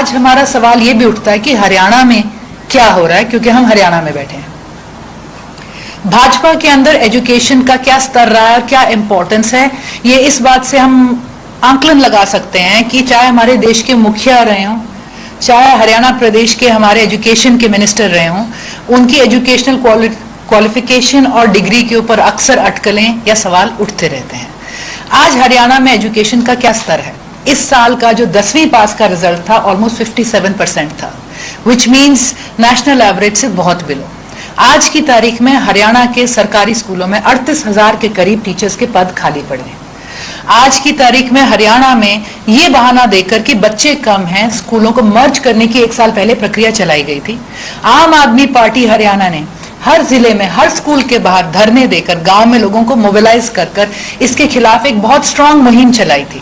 आज हमारा सवाल ये भी उठता है कि हरियाणा में क्या हो रहा है, क्योंकि हम हरियाणा में बैठे हैं। भाजपा के अंदर एजुकेशन का क्या स्तर रहा है और क्या इंपॉर्टेंस है, ये इस बात से हम आंकलन लगा सकते हैं कि चाहे हमारे देश के मुखिया रहे हों, चाहे हरियाणा प्रदेश के हमारे एजुकेशन के मिनिस्टर रहे हों, उनकी एजुकेशनल क्वालिफिकेशन और डिग्री के ऊपर अक्सर अटकलें या सवाल उठते रहते हैं। आज हरियाणा में एजुकेशन का क्या स्तर है? इस साल का जो 10वीं पास का रिजल्ट था ऑलमोस्ट 57% था, विच मीन्स नेशनल एवरेज से बहुत बिलो। आज की तारीख में हरियाणा के सरकारी स्कूलों में 38,000 के करीब टीचर्स के पद खाली पड़े हैं। आज की तारीख में हरियाणा में ये बहाना देकर कि बच्चे कम हैं, स्कूलों को मर्ज करने की 1 साल पहले प्रक्रिया चलाई गई थी। आम आदमी पार्टी हरियाणा ने हर जिले में, हर स्कूल के बाहर धरने देकर, गांव में लोगों को मोबिलाइज कर इसके खिलाफ एक बहुत स्ट्रांग मुहिम चलाई थी।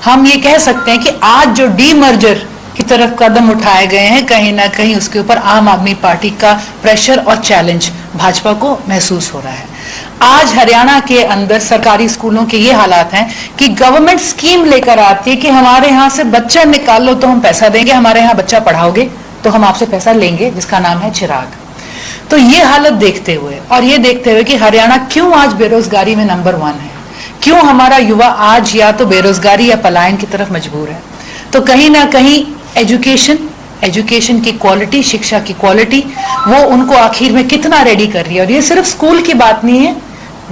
हम ये कह सकते हैं कि आज जो डीमर्जर की तरफ कदम उठाए गए हैं, कहीं ना कहीं उसके ऊपर आम आदमी पार्टी का प्रेशर और चैलेंज भाजपा को महसूस हो रहा है। आज हरियाणा के अंदर सरकारी स्कूलों के ये हालात हैं कि गवर्नमेंट स्कीम लेकर आती है कि हमारे यहाँ से बच्चा निकाल लो तो हम पैसा देंगे, हमारे यहाँ बच्चा पढ़ाओगे तो हम आपसे पैसा लेंगे, जिसका नाम है चिराग। तो ये हालत देखते हुए और ये देखते हुए कि हरियाणा क्यों आज बेरोजगारी में नंबर 1 है, क्यों हमारा युवा आज या तो बेरोजगारी या पलायन की तरफ मजबूर है, तो कहीं ना कहीं एजुकेशन की क्वालिटी, शिक्षा की क्वालिटी, वो उनको आखिर में कितना रेडी कर रही है। और ये सिर्फ स्कूल की बात नहीं है,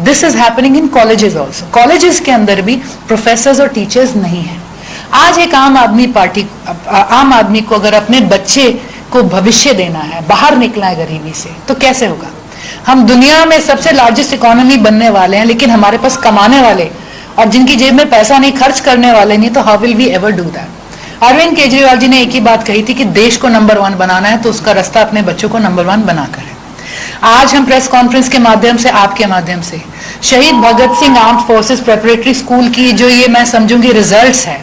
this is happening in colleges also. Colleges के अंदर भी प्रोफेसर्स और टीचर्स नहीं है। आज एक आम आदमी को अगर अपने बच्चे को भविष्य देना है, बाहर निकलना है गरीबी से, तो कैसे होगा? हम दुनिया में सबसे लार्जेस्ट इकोनॉमी बनने वाले हैं, लेकिन हमारे पास कमाने वाले और जिनकी जेब में पैसा नहीं, खर्च करने वाले नहीं, तो how will we ever do that? Arvind Kejriwal ji ने एक ही बात कही थी कि देश को नंबर 1 बनाना है तो उसका रास्ता अपने बच्चों को नंबर 1 बनाकर है। आज हम प्रेस कॉन्फ्रेंस के माध्यम से, आपके माध्यम से, शहीद Bhagat Singh armed forces preparatory school की जो ये मैं समझूंगी रिजल्ट्स है,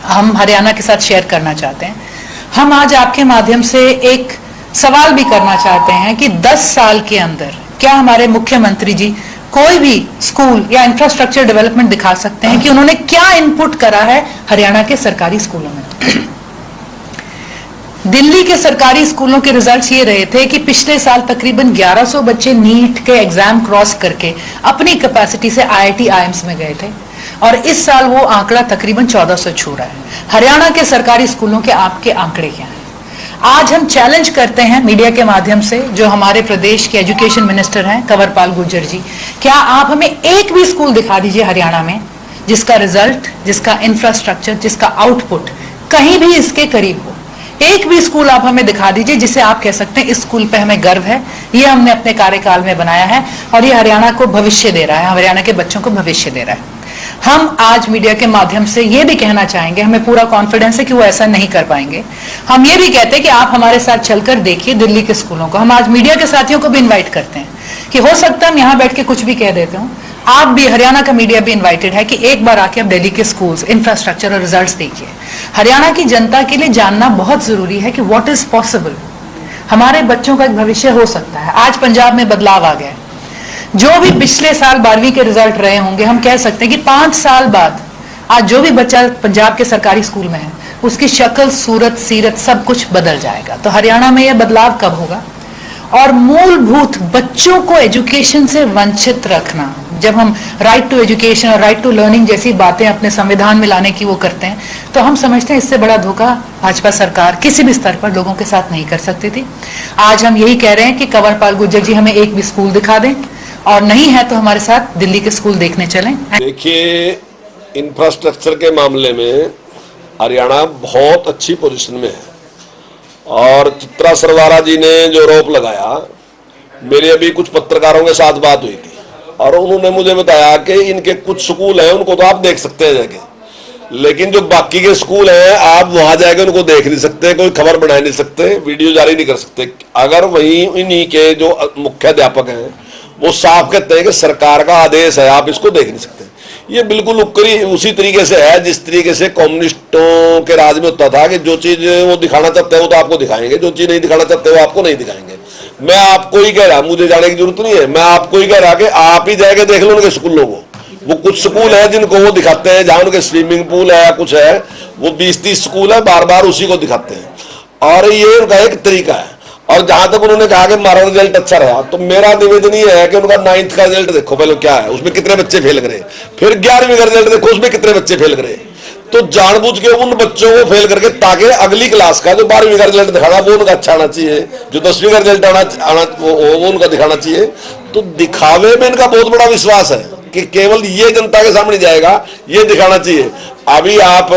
हम हरियाणा के साथ शेयर करना चाहते हैं। हम आज आपके माध्यम से एक सवाल भी करना चाहते हैं कि 10 साल के अंदर क्या हमारे मुख्यमंत्री जी कोई भी स्कूल या इंफ्रास्ट्रक्चर डेवलपमेंट दिखा सकते हैं कि उन्होंने क्या इनपुट करा है हरियाणा के सरकारी स्कूलों में? दिल्ली के सरकारी स्कूलों के रिजल्ट्स ये रहे थे कि पिछले साल तकरीबन 1100 बच्चे नीट के एग्जाम क्रॉस करके अपनी कैपेसिटी से IIT IIMs में गए थे, और इस साल वो आंकड़ा तकरीबन 1400 छू रहा है। हरियाणा के सरकारी स्कूलों के आपके आंकड़े क्या हैं? आज हम चैलेंज करते हैं मीडिया के माध्यम से, जो हमारे प्रदेश के एजुकेशन मिनिस्टर हैं कंवरपाल गुर्जर जी, क्या आप हमें एक भी स्कूल दिखा दीजिए हरियाणा में जिसका रिजल्ट, जिसका इंफ्रास्ट्रक्चर, जिसका आउटपुट कहीं भी इसके करीब हो। एक भी स्कूल आप हमें दिखा दीजिए जिसे आप कह सकते हैं इस स्कूल पे हमें गर्व है, ये हमने अपने कार्यकाल में बनाया है और ये हरियाणा को भविष्य दे रहा है, हरियाणा के बच्चों को भविष्य दे रहा है। हम आज मीडिया के माध्यम से ये भी कहना चाहेंगे, हमें पूरा कॉन्फिडेंस है कि वो ऐसा नहीं कर पाएंगे। हम ये भी कहते हैं कि आप हमारे साथ चलकर देखिए दिल्ली के स्कूलों को। हम आज मीडिया के साथियों को भी इन्वाइट करते हैं कि हो सकता है हम यहाँ बैठ के कुछ भी कह देते हूँ, आप भी, हरियाणा का मीडिया भी इन्वाइटेड है कि एक बार आके आप दिल्ली के स्कूल्स, इंफ्रास्ट्रक्चर और रिजल्ट्स देखिए। हरियाणा की जनता के लिए जानना बहुत जरूरी है कि व्हाट इज पॉसिबल, हमारे बच्चों का एक भविष्य हो सकता है। आज पंजाब में बदलाव आ गया है। जो भी पिछले साल 12वीं के रिजल्ट रहे होंगे, हम कह सकते हैं कि 5 साल बाद आज जो भी बच्चा पंजाब के सरकारी स्कूल में है, उसकी शक्ल, सूरत, सीरत सब कुछ बदल जाएगा। तो हरियाणा में यह बदलाव कब होगा? और मूलभूत बच्चों को एजुकेशन से वंचित रखना, जब हम राइट टू एजुकेशन और राइट टू लर्निंग जैसी बातें अपने संविधान में लाने की वो करते हैं, तो हम समझते हैं इससे बड़ा धोखा भाजपा सरकार किसी भी स्तर पर लोगों के साथ नहीं कर सकती थी। आज हम यही कह रहे हैं कि कंवरपाल गुर्जर जी हमें एक भी स्कूल दिखा दें, और नहीं है तो हमारे साथ दिल्ली के स्कूल देखने चलें। देखिए, इंफ्रास्ट्रक्चर के मामले में हरियाणा बहुत अच्छी पोजीशन में है, और चित्रा सरवारा जी ने जो रोप लगाया, मेरे अभी कुछ पत्रकारों के साथ बात हुई थी और उन्होंने मुझे बताया कि इनके कुछ स्कूल हैं, उनको तो आप देख सकते हैं जाके, लेकिन जो बाकी के स्कूल हैं आप वहां जाके उनको देख नहीं सकते, कोई खबर बना नहीं सकते, वीडियो जारी नहीं कर सकते। अगर वहीं इन्हीं के जो मुख्य अध्यापक हैं वो साफ कहते हैं कि सरकार का आदेश है, आप इसको देख नहीं सकते। ये बिल्कुल उसी तरीके से है जिस तरीके से कम्युनिस्टों के राज में होता था कि जो चीज वो दिखाना चाहते हैं वो तो आपको दिखाएंगे, जो चीज नहीं दिखाना चाहते वो आपको नहीं दिखाएंगे। मैं आपको ही कह रहा, मुझे जाने की जरूरत नहीं है, मैं आपको ही कह रहा कि आप ही जाके देख लो उनके स्कूलों को, वो कुछ स्कूल है जिनको वो दिखाते हैं, जहां उनके स्विमिंग पूल है या कुछ है, वो 20-30 स्कूल है, बार बार उसी को दिखाते हैं और ये उनका एक तरीका है। और जहां तक उन्होंने कहा कि हमारा रिजल्ट अच्छा रहा, तो मेरा निवेदन ये है कि उनका 9th का रिजल्ट देखो पहले क्या है, उसमें कितने बच्चे फेल करे, फिर 11वीं का रिजल्ट देखो उसमें कितने बच्चे फेल करे। तो जानबूझ के उन बच्चों को फेल करके ताकि अगली क्लास का जो 12वीं का रिजल्ट दिखाना वो उनका अच्छा आना चाहिए, जो 10वीं का रिजल्ट आना वो उनका दिखाना चाहिए। तो दिखावे में इनका बहुत बड़ा विश्वास है कि केवल ये जनता के सामने जाएगा, ये दिखाना चाहिए। अभी आप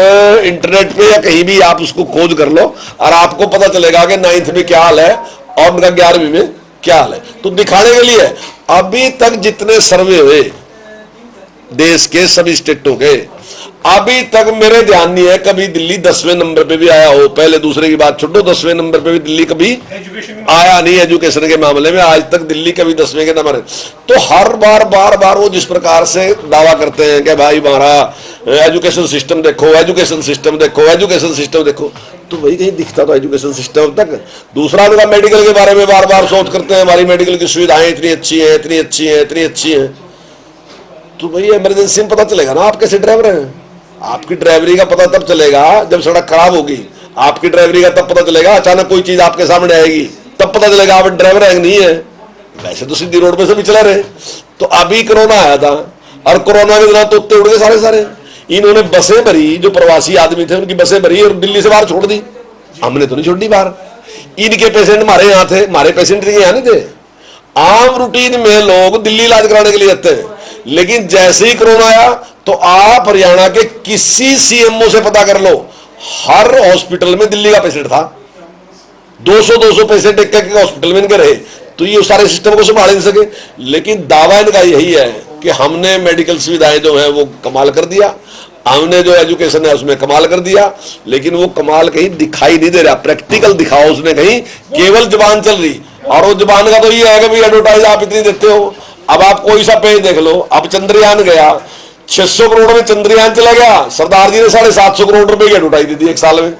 इंटरनेट पे या कहीं भी आप उसको खोज कर लो और आपको पता चलेगा कि 9th में क्या हाल है और उनका 11वीं में क्या हाल है। तो दिखाने के लिए अभी तक जितने सर्वे हुए देश के सभी स्टेटों के, अभी तक मेरे ध्यान नहीं है कभी दिल्ली 10वें नंबर पे भी आया हो। पहले दूसरे की बात छोड़ो, 10वें नंबर पे भी दिल्ली कभी आया नहीं एजुकेशन के मामले में, आज तक दिल्ली कभी 10वें के नंबर है। तो हर बार वो जिस प्रकार से दावा करते हैं कि भाई हमारा एजुकेशन सिस्टम देखो, एजुकेशन सिस्टम देखो, एजुकेशन सिस्टम देखो, तो वही कहीं दिखता तो एजुकेशन सिस्टम अब तक। दूसरा उनका मेडिकल के बारे में बार बार सोच करते हैं, हमारी मेडिकल की सुविधाएं इतनी अच्छी है, इतनी अच्छी है, इतनी अच्छी है। तो भाई इमरजेंसी में पता चलेगा ना आप कैसे ड्राइवर हैं। आपकी ड्राइवरी का पता तब चलेगा जब सड़क खराब होगी, आपकी ड्राइवरी का तब पता चलेगा अचानक कोई चीज आपके सामने आएगी, तब पता चलेगा आप ड्राइवर है नहीं है। वैसे तो सीधी रोड पे से भी चला रहे। तो अभी कोरोना आया था और कोरोना के दौरान तोते उड़ गए सारे। इन्होंने बसें भरी, जो प्रवासी आदमी थे उनकी बसें भरी और दिल्ली से बाहर छोड़ दी। हमने तो नहीं छोड़ दी बाहर। इनके पेशेंट हमारे यहाँ थे, हमारे पेशेंट यहाँ नहीं थे। आम रूटीन में लोग दिल्ली इलाज कराने के लिए जाते हैं, लेकिन जैसे ही कोरोना आया तो आप हरियाणा के किसी सीएमओ से पता कर लो, हर हॉस्पिटल में दिल्ली का पेशेंट था। 200 पेशेंट एक हॉस्पिटल में इनके रहे। तो ये सारे सिस्टम को संभाल नहीं सके। लेकिन दावा इनका यही है कि हमने मेडिकल सुविधाएं जो है वो कमाल कर दिया, हमने जो एजुकेशन है उसमें कमाल कर दिया। लेकिन वो कमाल कहीं दिखाई नहीं दे रहा, प्रैक्टिकल दिखाओ उसने कहीं, केवल जुबान चल रही। और वो जुबान का तो ये है कि भाई एडवर्टाइज आप इतनी देते हो। अब आप कोई सा पेज देख लो, अब चंद्रयान गया, 600 करोड़ में चंद्रयान चला गया, सरदार जी ने 750 करोड़ रुपए की एडवर्टाइज दी थी एक साल में।